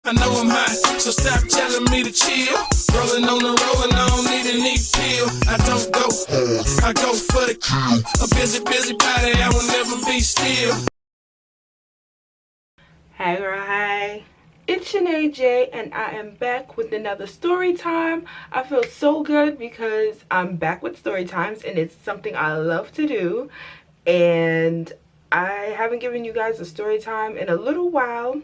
I know I'm hot, so stop telling me to chill. Rolling on the road and I don't need a neat pill. I don't go, I go for the kill. A busy, busy body, I will never be still. Hey girl, hey. It's Shanae Jaye and I am back with another story time. I feel so good because I'm back with story times and it's something I love to do. And I haven't given you guys a story time in a little while.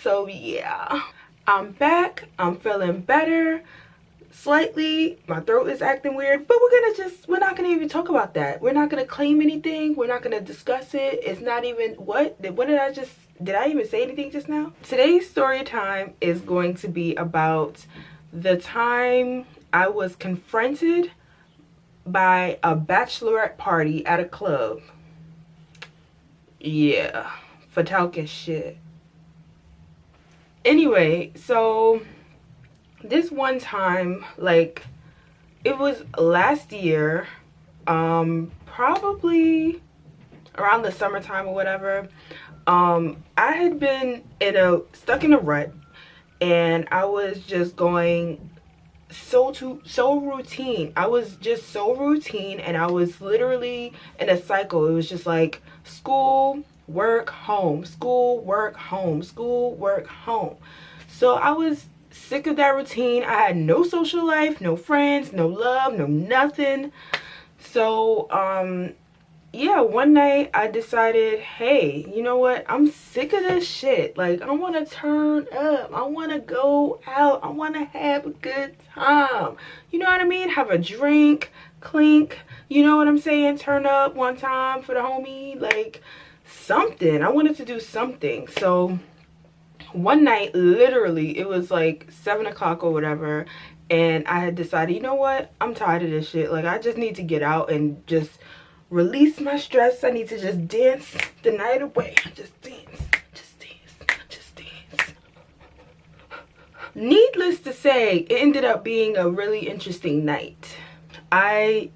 So yeah, I'm back. I'm feeling better slightly. My throat is acting weird, but we're not gonna even talk about that. We're not gonna claim anything. We're not gonna discuss it. It's not even what did I even say anything just now? Today's story time is going to be about the time I was confronted by a bachelorette party at a club. Yeah, for talking shit. Anyway, so this one time, like, it was last year, probably around the summertime or whatever. I had been stuck in a rut, and I was just going so routine. I was just so routine, and I was literally in a cycle. It was just like school, work, home, school, work, home, school, work, home. So I was sick of that routine. I had no social life, no friends, no love, no nothing. So yeah, one night I decided, hey, you know what, I'm sick of this shit. Like, I want to turn up, I want to go out, I want to have a good time, you know what I mean? Have a drink, clink, you know what I'm saying? Turn up one time for the homie, like something. I wanted to do something. So one night, literally, it was like 7 o'clock or whatever, and I had decided, you know what, I'm tired of this shit. Like, I just need to get out and just release my stress. I need to just dance the night away. Just dance, just dance, just dance. Needless to say, it ended up being a really interesting night. I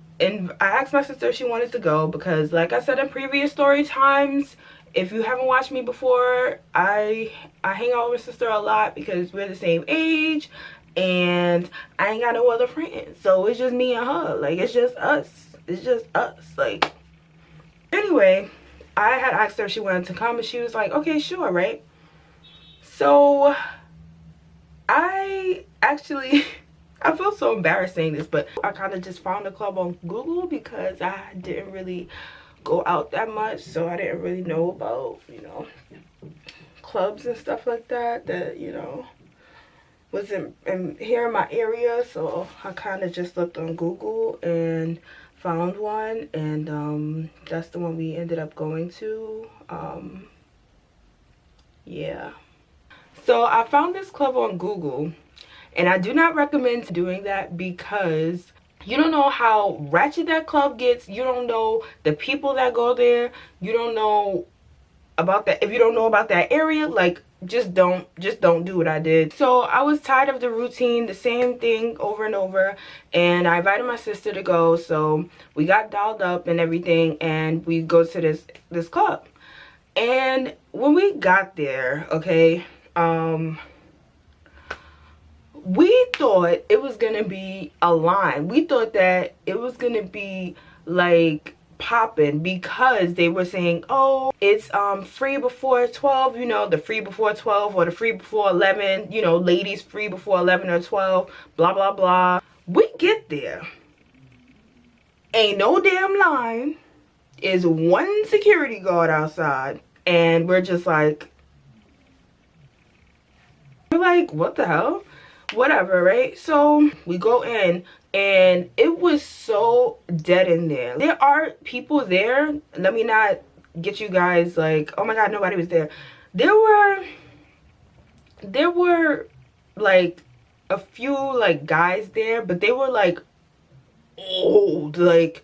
asked my sister if she wanted to go because, like I said in previous story times, if you haven't watched me before, I hang out with my sister a lot because we're the same age and I ain't got no other friends. So it's just me and her. Like, it's just us. It's just us. Like, anyway, I had asked her if she wanted to come and she was like, okay, sure, right? So I actually I feel so embarrassed saying this, but I kind of just found the club on Google because I didn't really go out that much, so I didn't really know about, you know, clubs and stuff like that you know, wasn't here in my area. So I kind of just looked on Google and found one, and that's the one we ended up going to. Yeah, so I found this club on Google, and I do not recommend doing that because you don't know how ratchet that club gets. You don't know the people that go there. You don't know about that. If you don't know about that area, like, just don't do what I did. So I was tired of the routine, the same thing over and over, and I invited my sister to go. So we got dolled up and everything, and we go to this club. And when we got there, okay, we thought it was gonna be a line. We thought that it was gonna be like popping because they were saying, oh, it's free before 12, you know, the free before 12 or the free before 11, you know, ladies free before 11 or 12, blah blah blah. We get there, ain't no damn line, is one security guard outside, and we're like, what the hell? Whatever, right? So we go in, and it was so dead in there. There are people there. Let me not get you guys like, oh my god, nobody was there. There were like a few like guys there, but they were like old. Like,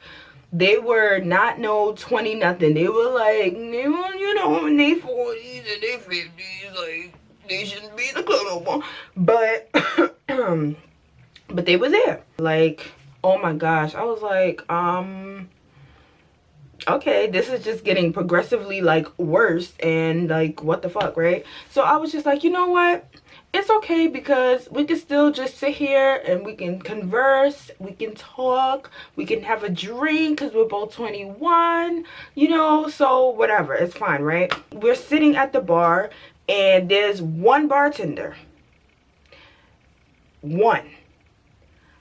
they were not no 20 nothing. They were like, you know, in their 40s and their 50s, like, they shouldn't be in the club no more. But but they were there. Like, oh my gosh, I was like, okay, this is just getting progressively like worse, and like what the fuck, right? So I was just like, you know what, it's okay, because we can still just sit here and we can converse, we can talk, we can have a drink because we're both 21, you know, so whatever, it's fine, right? We're sitting at the bar and there's one bartender. One.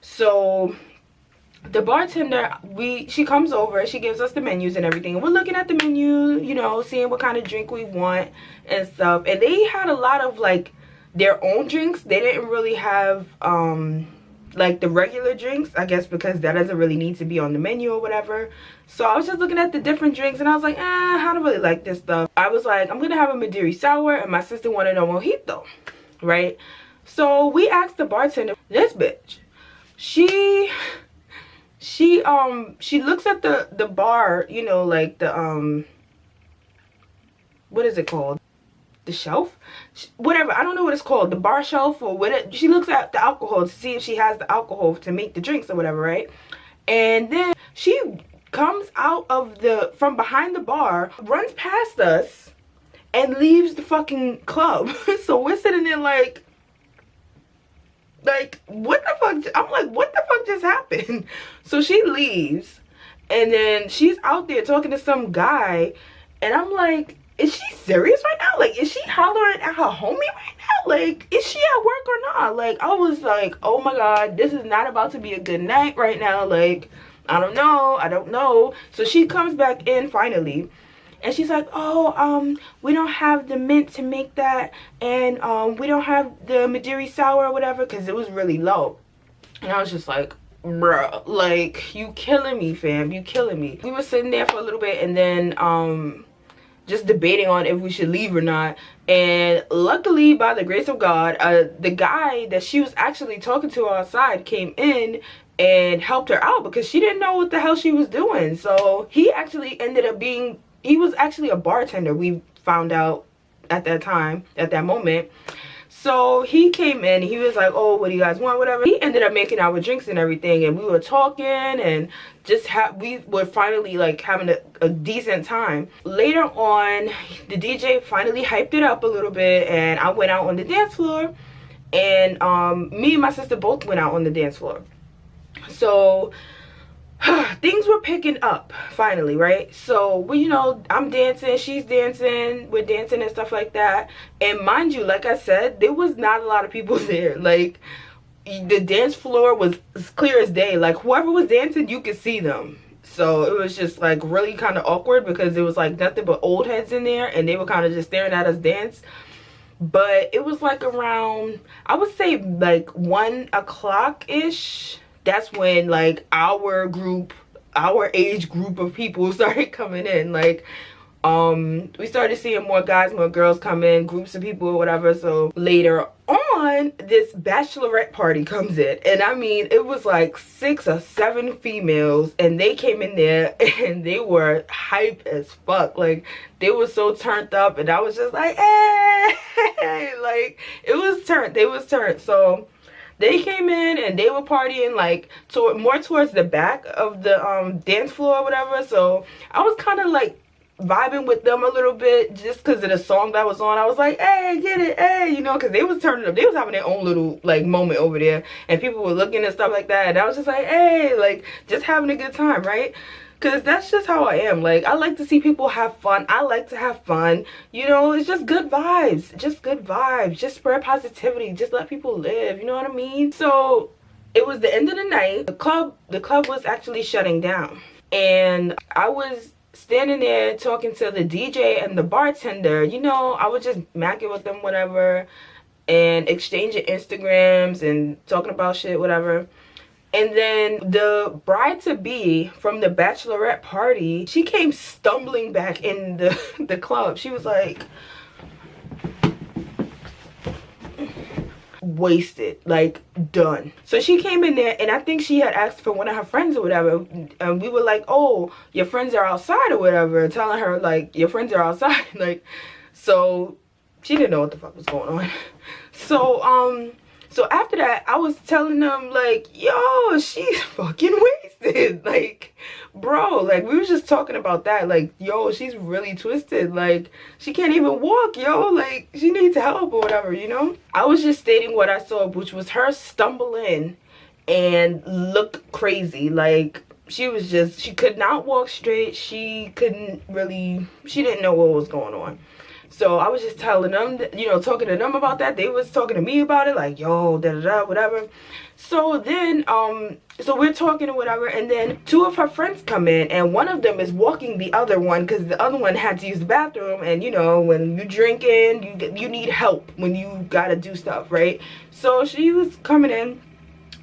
So the bartender, she comes over, she gives us the menus and everything, and we're looking at the menu, you know, seeing what kind of drink we want and stuff. And they had a lot of like their own drinks. They didn't really have like the regular drinks, I guess because that doesn't really need to be on the menu or whatever. So I was just looking at the different drinks and I was like, I don't really like this stuff. I was like, I'm gonna have a Madeira sour, and my sister wanted a mojito, right? So we asked the bartender, this bitch, she looks at the bar, you know, like the what is it called, the shelf, whatever, I don't know what it's called, the bar shelf or whatever. She looks at the alcohol to see if she has the alcohol to make the drinks or whatever, right? And then she comes out of from behind the bar, runs past us, and leaves the fucking club. So we're sitting there like what the fuck? I'm like, what the fuck just happened? So she leaves, and then she's out there talking to some guy, and I'm like, is she serious right now? Like, is she hollering at her homie right now? Like, is she at work or not? Like, I was like, oh my god, this is not about to be a good night right now. Like, I don't know. So she comes back in finally, and she's like, oh, we don't have the mint to make that, and we don't have the Madeira sour or whatever, because it was really low. And I was just like, bruh, like, you killing me, fam, you killing me. We were sitting there for a little bit, and then just debating on if we should leave or not. And luckily, by the grace of God, the guy that she was actually talking to outside came in and helped her out, because she didn't know what the hell she was doing. So he actually ended up being, he was actually a bartender, we found out at that time, at that moment. So he came in, he was like, oh, what do you guys want, whatever. He ended up making our drinks and everything, and we were talking, and just we were finally like having a decent time. Later on, the DJ finally hyped it up a little bit, and I went out on the dance floor, and me and my sister both went out on the dance floor. So things were picking up finally, right? So we, you know, I'm dancing, she's dancing, we're dancing and stuff like that. And mind you, like I said, there was not a lot of people there. Like, the dance floor was as clear as day. Like, whoever was dancing, you could see them. So it was just like really kind of awkward, because there was like nothing but old heads in there, and they were kind of just staring at us dance. But it was like around, I would say like 1 o'clock ish. That's when like our age group of people started coming in. Like, we started seeing more guys, more girls come in, groups of people or whatever. So later on, this bachelorette party comes in, and I mean, it was like 6 or 7 females, and they came in there and they were hype as fuck. Like, they were so turned up, and I was just like, hey, like, it was turned, they was turned. So they came in and they were partying like more towards the back of the dance floor or whatever. So I was kind of like vibing with them a little bit, just because of the song that was on. I was like, hey, get it, hey, you know, because they was turning up, they was having their own little like moment over there, and people were looking and stuff like that, and I was just like, hey, like, just having a good time, right? Because that's just how I am. Like, I like to see people have fun. I like to have fun. You know, it's just good vibes. Just good vibes. Just spread positivity. Just let people live. You know what I mean? So it was the end of the night. The club was actually shutting down. And I was standing there talking to the DJ and the bartender. You know, I was just macking with them, whatever, and exchanging Instagrams and talking about shit, whatever. And then the bride-to-be from the bachelorette party, she came stumbling back in the club. She was like wasted, like done. So she came in there, and I think she had asked for one of her friends or whatever, and we were like, oh, your friends are outside or whatever, telling her like, your friends are outside. Like, so she didn't know what the fuck was going on. So So after that, I was telling them, like, yo, she's fucking wasted. Like, bro, like, we was just talking about that. Like, yo, she's really twisted. Like, she can't even walk, yo. Like, she needs help or whatever, you know? I was just stating what I saw, which was her stumble in and look crazy. Like, she could not walk straight. She didn't know what was going on. So I was just telling them, you know, talking to them about that. They was talking to me about it, like, yo, da-da-da, whatever. So then, so we're talking or whatever, and then two of her friends come in, and one of them is walking the other one, because the other one had to use the bathroom, and, you know, when you're drinking, you need help when you gotta do stuff, right? So she was coming in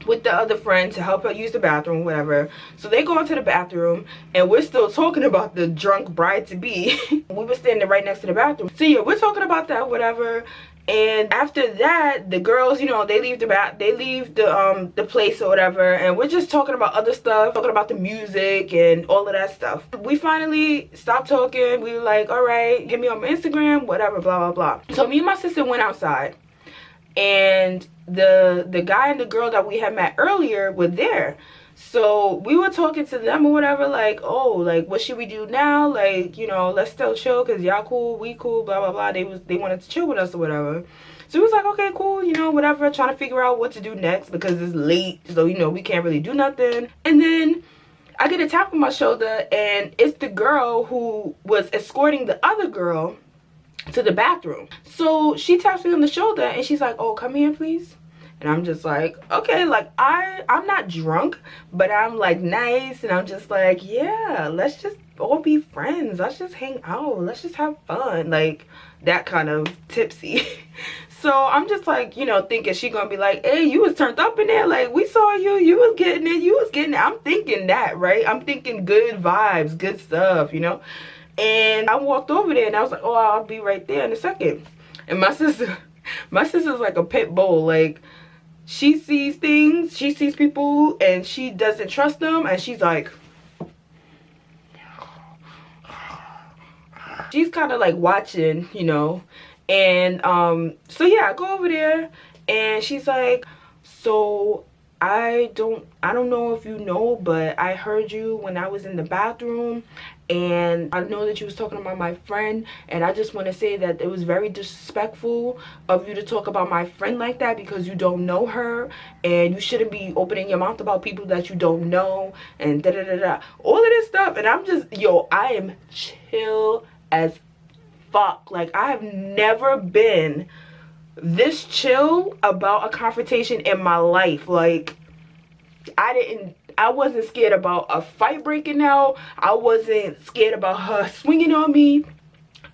with the other friend to help her use the bathroom, whatever. So they go into the bathroom, and we're still talking about the drunk bride-to-be. We were standing right next to the bathroom. So yeah, we're talking about that, whatever. And after that, the girls, you know, they leave the place or whatever, and we're just talking about other stuff, talking about the music and all of that stuff. We finally stopped talking. We were like, all right, hit me on my Instagram, whatever, blah, blah, blah. So me and my sister went outside, and the guy and the girl that we had met earlier were there. So we were talking to them or whatever, like, oh, like, what should we do now? Like, you know, let's still chill because y'all cool, we cool, blah, blah, blah. They wanted to chill with us or whatever. So we was like, okay, cool, you know, whatever, trying to figure out what to do next because it's late, so, you know, we can't really do nothing. And then I get a tap on my shoulder, and it's the girl who was escorting the other girl to the bathroom. So she taps me on the shoulder, and she's like, oh, come here, please. And I'm just like, okay, like, I'm not drunk, but I'm like nice, and I'm just like, yeah, let's just all be friends, let's just hang out, let's just have fun, like that kind of tipsy. So I'm just like, you know, thinking she gonna be like, hey, you was turned up in there, like, we saw you was getting it, I'm thinking that, right? I'm thinking good vibes, good stuff, you know. And I walked over there, and I was like, oh, I'll be right there in a second. And my sister's like a pit bull. Like, she sees things, she sees people, and she doesn't trust them, and she's like, she's kind of like watching, you know. And so yeah, I go over there, and she's like, so I don't know if you know, but I heard you when I was in the bathroom, and I know that you was talking about my friend, and I just want to say that it was very disrespectful of you to talk about my friend like that because you don't know her, and you shouldn't be opening your mouth about people that you don't know, and da da da da, all of this stuff. And I'm just, yo, I am chill as fuck. Like, I have never been this chill about a confrontation in my life. Like, I wasn't scared about a fight breaking out. I wasn't scared about her swinging on me.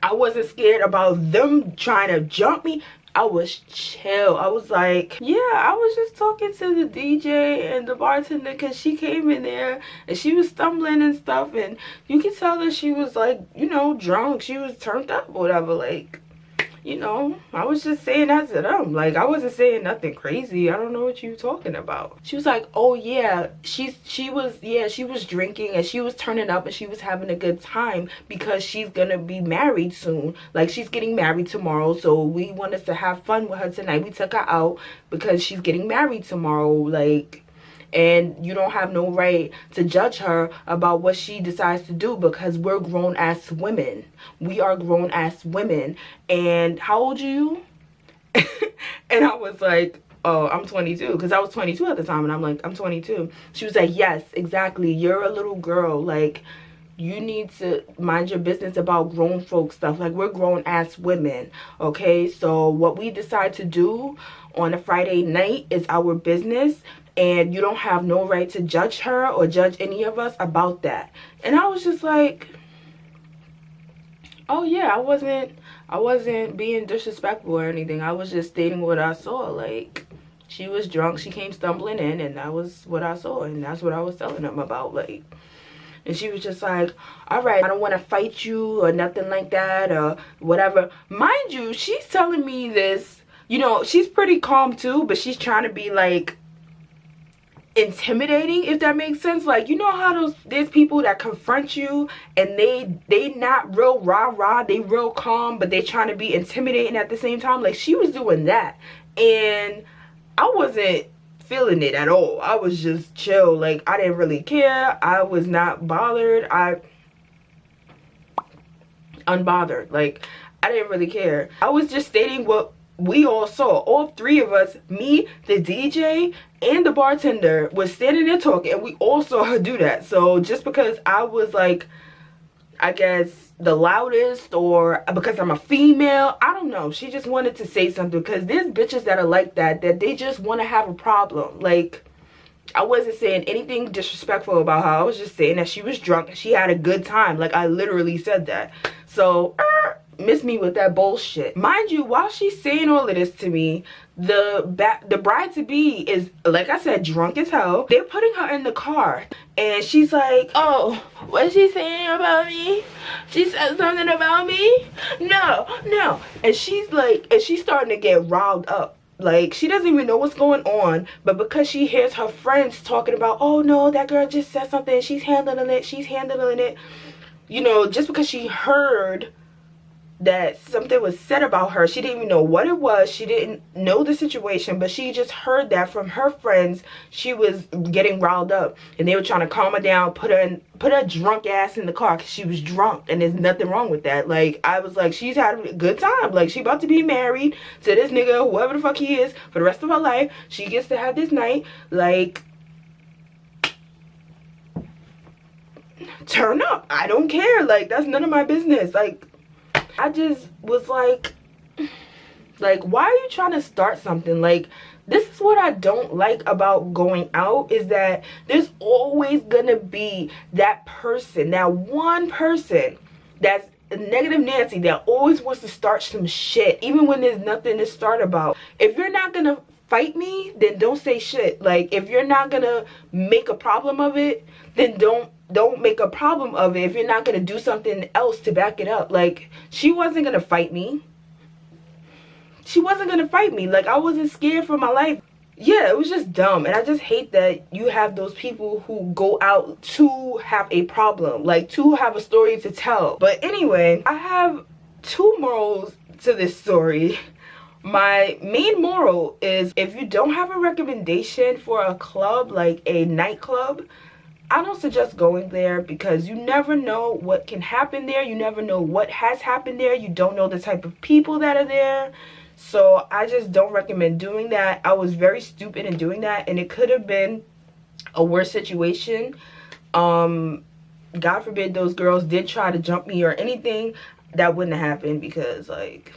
I wasn't scared about them trying to jump me. I was chill. I was like, yeah, I was just talking to the DJ and the bartender because she came in there and she was stumbling and stuff, and you can tell that she was like, you know, drunk. She was turned up or whatever. Like, you know, I was just saying that to them. Like, I wasn't saying nothing crazy. I don't know what you talking about. She was like, oh yeah, she was drinking and she was turning up and she was having a good time because she's gonna be married soon. Like, she's getting married tomorrow, so we wanted to have fun with her tonight. We took her out because she's getting married tomorrow. Like, and you don't have no right to judge her about what she decides to do because we're grown-ass women. We are grown-ass women. And how old are you? And I was like, oh, I'm 22, because I was 22 at the time, and I'm like, I'm 22. She was like, yes, exactly, you're a little girl. Like, you need to mind your business about grown folk stuff. Like, we're grown-ass women, okay? So what we decide to do on a Friday night is our business, and you don't have no right to judge her or judge any of us about that. And I was just like, oh yeah, I wasn't being disrespectful or anything. I was just stating what I saw. Like, she was drunk, she came stumbling in, and that was what I saw, and that's what I was telling them about. Like, and she was just like, all right, I don't want to fight you or nothing like that or whatever. Mind you, she's telling me this, you know, she's pretty calm too, but she's trying to be like intimidating, if that makes sense. Like, you know how there's people that confront you and they not real rah-rah, they real calm, but they trying to be intimidating at the same time. Like, she was doing that. And I wasn't feeling it at all. I was just chill. Like, I didn't really care. I was not bothered. Unbothered. Like, I didn't really care. I was just stating what we all saw. All three of us, me, the DJ, and the bartender, was standing there talking, and we all saw her do that. So just because I was like, I guess, the loudest, or because I'm a female, I don't know, she just wanted to say something. Because there's bitches that are like that they just want to have a problem. Like, I wasn't saying anything disrespectful about her. I was just saying that she was drunk and she had a good time. Like, I literally said that. So miss me with that bullshit. Mind you, while she's saying all of this to me, the bride-to-be is, like I said, drunk as hell. They're putting her in the car, and she's like, oh, what's she saying about me? She said something about me? No. And she's like, and she's starting to get riled up. Like, she doesn't even know what's going on, but because she hears her friends talking about, oh no, that girl just said something, she's handling it, you know, just because she heard that something was said about her, she didn't even know what it was, she didn't know the situation, but she just heard that from her friends. She was getting riled up, and they were trying to calm her down, put her drunk ass in the car, because she was drunk, and there's nothing wrong with that. Like, I was like, she's had a good time. Like, she about to be married to this nigga, whoever the fuck he is, for the rest of her life. She gets to have this night. Like, turn up. I don't care. Like, that's none of my business. Like, I just was like, why are you trying to start something? Like, this is what I don't like about going out, is that there's always gonna be that person, that one person that's a negative Nancy that always wants to start some shit, even when there's nothing to start about. If you're not gonna fight me, then don't say shit. Like, if you're not gonna make a problem of it, then don't make a problem of it if you're not gonna do something else to back it up. Like, she wasn't gonna fight me. Like, I wasn't scared for my life. Yeah, it was just dumb. And I just hate that you have those people who go out to have a problem, like, to have a story to tell. But anyway, I have two morals to this story. My main moral is, if you don't have a recommendation for a club, like a nightclub, I don't suggest going there, because you never know what can happen there. You never know what has happened there. You don't know the type of people that are there. So I just don't recommend doing that. I was very stupid in doing that, and it could have been a worse situation. God forbid those girls did try to jump me or anything. That wouldn't have happened, because, like,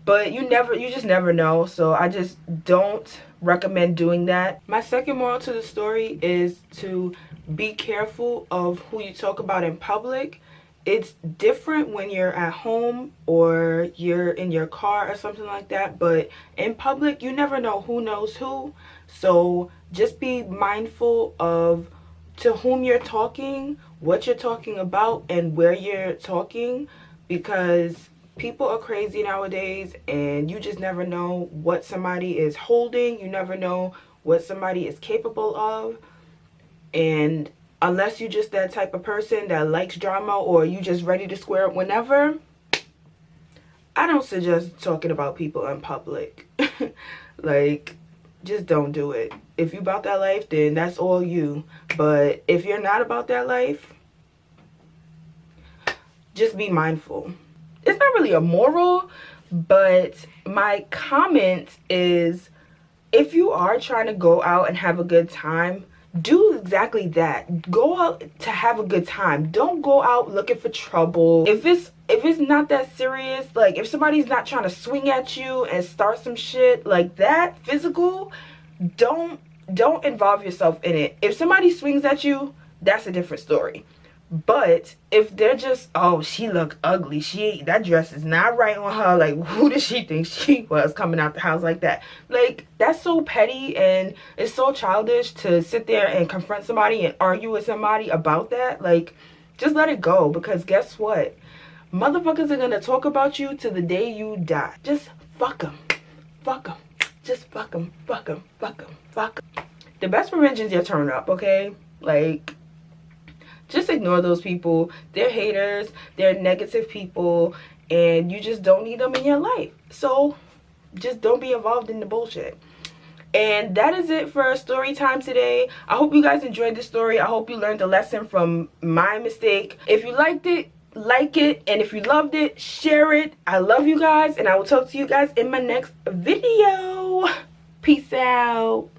but you just never know. So I just don't recommend doing that. My second moral to the story is to be careful of who you talk about in public. It's different when you're at home or you're in your car or something like that, but in public, you never know who knows who. So just be mindful of to whom you're talking, what you're talking about, and where you're talking, because people are crazy nowadays, and you just never know what somebody is holding. You never know what somebody is capable of. And unless you're just that type of person that likes drama, or you just ready to square up whenever, I don't suggest talking about people in public. Like, just don't do it. If you about that life, then that's all you. But if you're not about that life, just be mindful. It's not really a moral, but my comment is, if you are trying to go out and have a good time, do exactly that. Go out to have a good time. Don't go out looking for trouble. If it's not that serious, like if somebody's not trying to swing at you and start some shit like that, physical, don't involve yourself in it. If somebody swings at you, that's a different story. But if they're just, oh, she look ugly, that dress is not right on her, like, who does she think she was coming out the house like that? Like, that's so petty, and it's so childish to sit there and confront somebody and argue with somebody about that. Like, just let it go, because guess what? Motherfuckers are gonna talk about you to the day you die. Just fuck them. Fuck them. Just fuck them. Fuck them. Fuck them. Fuck them. The best revenge is your turn up, okay? Like, just ignore those people. They're haters. They're negative people. And you just don't need them in your life. So just don't be involved in the bullshit. And that is it for story time today. I hope you guys enjoyed the story. I hope you learned a lesson from my mistake. If you liked it, like it, and if you loved it, share it. I love you guys, and I will talk to you guys in my next video. Peace out.